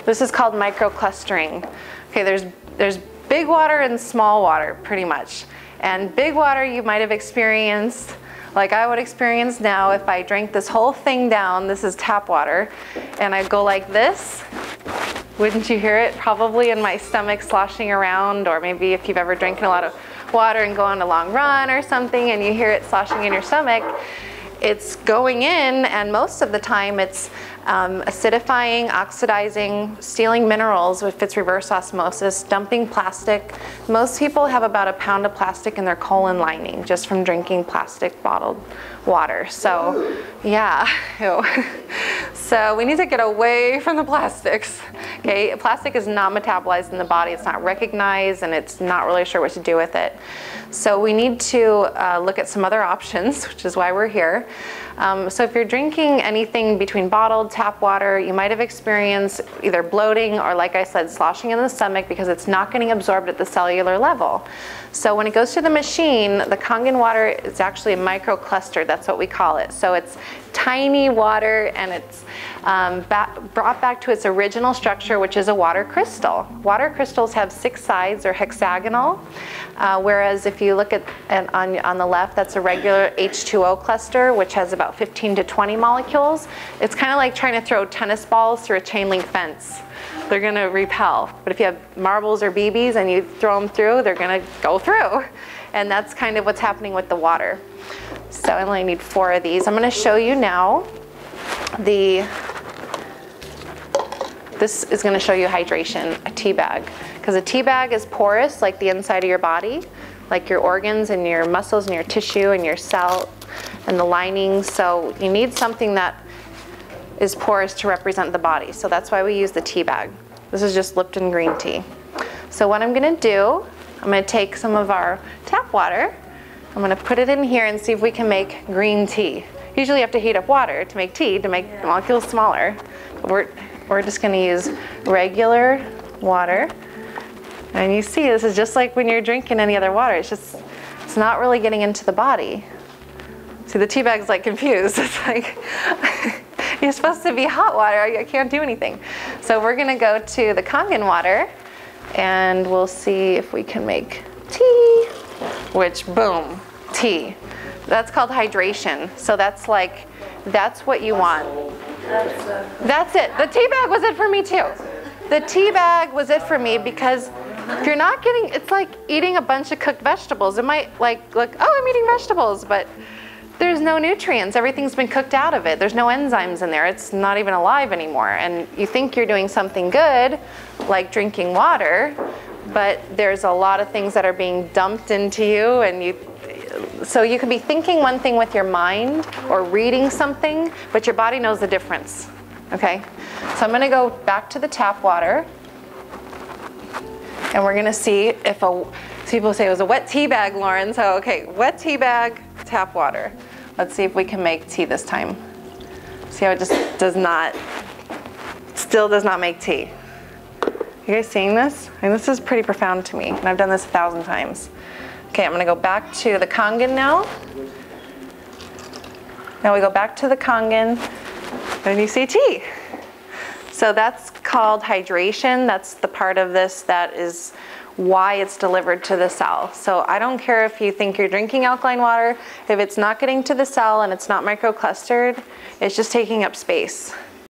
This is called microclustering. Okay, there's big water and small water, pretty much. And big water you might have experienced, like I would experience now if I drank this whole thing down. This is tap water, and I go like this. Wouldn't you hear it? Probably in my stomach sloshing around, or maybe if you've ever drinking a lot of water and go on a long run or something and you hear it sloshing in your stomach. It's going in, and most of the time it's acidifying, oxidizing, stealing minerals if it's reverse osmosis, dumping plastic. Most people have about a pound of plastic in their colon lining just from drinking plastic bottled water. So yeah, so we need to get away from the plastics. Okay, plastic is not metabolized in the body, it's not recognized, and it's not really sure what to do with it. So we need to look at some other options, which is why we're here. So if you're drinking anything between bottled, tap water, you might have experienced either bloating or, like I said, sloshing in the stomach because it's not getting absorbed at the cellular level. So when it goes to the machine, the Kangen water is actually a microcluster, that's what we call it. So it's tiny water, and it's brought back to its original structure, which is a water crystal. Water crystals have 6 sides, or hexagonal, whereas if you look at on the left, that's a regular H2O cluster, which has about 15 to 20 molecules. It's kind of like trying to throw tennis balls through a chain link fence. They're going to repel. But if you have marbles or BBs and you throw them through, they're going to go through. And that's kind of what's happening with the water. So I only need 4 of these. I'm going to show you now this is going to show you hydration, a tea bag. Because a tea bag is porous like the inside of your body, like your organs and your muscles and your tissue and your cell and the lining. So you need something that is porous to represent the body. So that's why we use the tea bag. This is just Lipton green tea. So what I'm going to do, I'm going to take some of our tap water, I'm going to put it in here and see if we can make green tea. Usually you have to heat up water to make tea, to make the molecules smaller. But we're just going to use regular water. And you see, this is just like when you're drinking any other water. It's not really getting into the body. See, the tea bag's like confused. It's like, you're supposed to be hot water. I can't do anything. So we're going to go to the Kangen water, and we'll see if we can make tea, which, boom, tea. That's called hydration. So that's what you want. That's it. The tea bag was it for me too. The tea bag was it for me because if you're not getting, it's like eating a bunch of cooked vegetables. It might like look, oh, I'm eating vegetables, but there's no nutrients. Everything's been cooked out of it. There's no enzymes in there. It's not even alive anymore. And you think you're doing something good, like drinking water, but there's a lot of things that are being dumped into you, and so you could be thinking one thing with your mind or reading something, but your body knows the difference. Okay? So I'm going to go back to the tap water, and we're going to see if people say it was a wet tea bag, Lauren. So okay, wet tea bag, tap water. Let's see if we can make tea this time. See how it just still does not make tea. You guys seeing this? I mean, this is pretty profound to me, and I've done this 1,000 times. Okay, I'm going to go back to the Kangen now. Now we go back to the Kangen, and you see tea. So that's called hydration. That's the part of this that is why it's delivered to the cell. So I don't care if you think you're drinking alkaline water, if it's not getting to the cell and it's not microclustered, it's just taking up space.